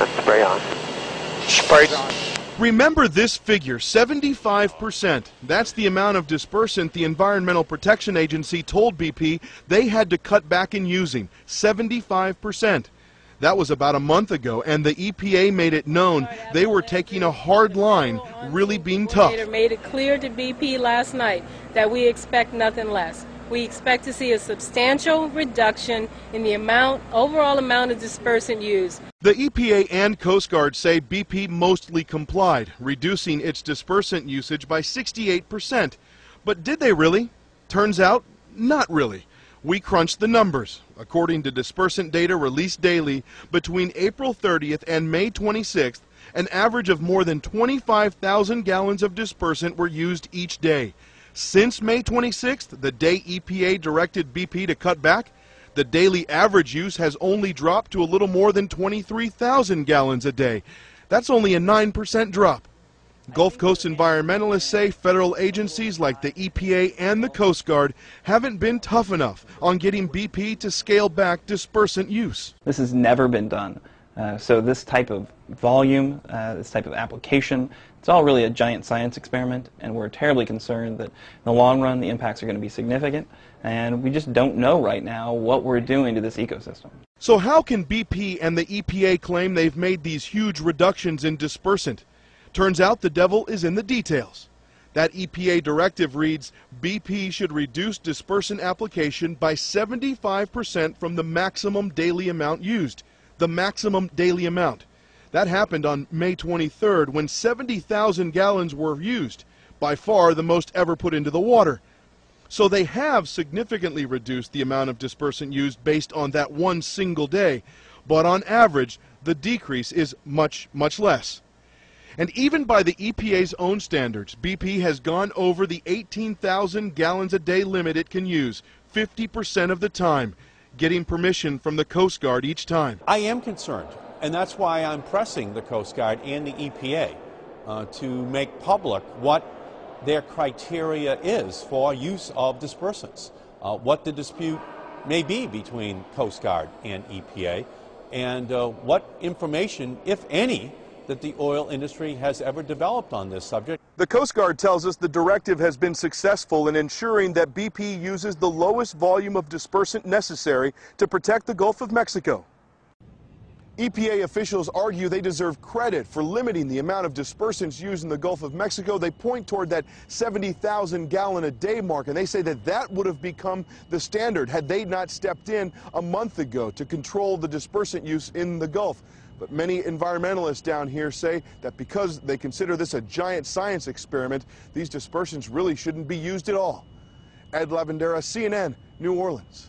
Spray on. Sprayed on. Remember this figure, 75%. That's the amount of dispersant the Environmental Protection Agency told BP they had to cut back in using, 75%. That was about a month ago, and the EPA made it known they were taking a hard line, really being tough. Made it clear to BP last night that we expect nothing less. We expect to see a substantial reduction in the overall amount of dispersant used. The EPA and Coast Guard say BP mostly complied, reducing its dispersant usage by 68%. But did they really? Turns out, not really. We crunched the numbers. According to dispersant data released daily, between April 30th and May 26th, an average of more than 25,000 gallons of dispersant were used each day. Since May 26th, the day EPA directed BP to cut back, the daily average use has only dropped to a little more than 23,000 gallons a day. That's only a 9% drop. Gulf Coast environmentalists say federal agencies like the EPA and the Coast Guard haven't been tough enough on getting BP to scale back dispersant use. This has never been done. So this type of volume, this type of application, it's all really a giant science experiment, and we're terribly concerned that in the long run the impacts are going to be significant, and we just don't know right now what we're doing to this ecosystem. So how can BP and the EPA claim they've made these huge reductions in dispersant? Turns out the devil is in the details. That EPA directive reads, BP should reduce dispersant application by 75% from the maximum daily amount used. The maximum daily amount. That happened on May 23rd when 70,000 gallons were used, by far the most ever put into the water. So they have significantly reduced the amount of dispersant used based on that one single day, but on average the decrease is much, much less. And even by the EPA's own standards, BP has gone over the 18,000 gallons a day limit it can use, 50% of the time, getting permission from the Coast Guard each time. I am concerned, and that's why I'm pressing the Coast Guard and the EPA to make public what their criteria is for use of dispersants, what the dispute may be between Coast Guard and EPA, and what information, if any, that the oil industry has ever developed on this subject. The Coast Guard tells us the directive has been successful in ensuring that BP uses the lowest volume of dispersant necessary to protect the Gulf of Mexico. EPA officials argue they deserve credit for limiting the amount of dispersants used in the Gulf of Mexico. They point toward that 70,000 gallon a day mark, and they say that that would have become the standard had they not stepped in a month ago to control the dispersant use in the Gulf. But many environmentalists down here say that because they consider this a giant science experiment, these dispersants really shouldn't be used at all. Ed Lavandera, CNN, New Orleans.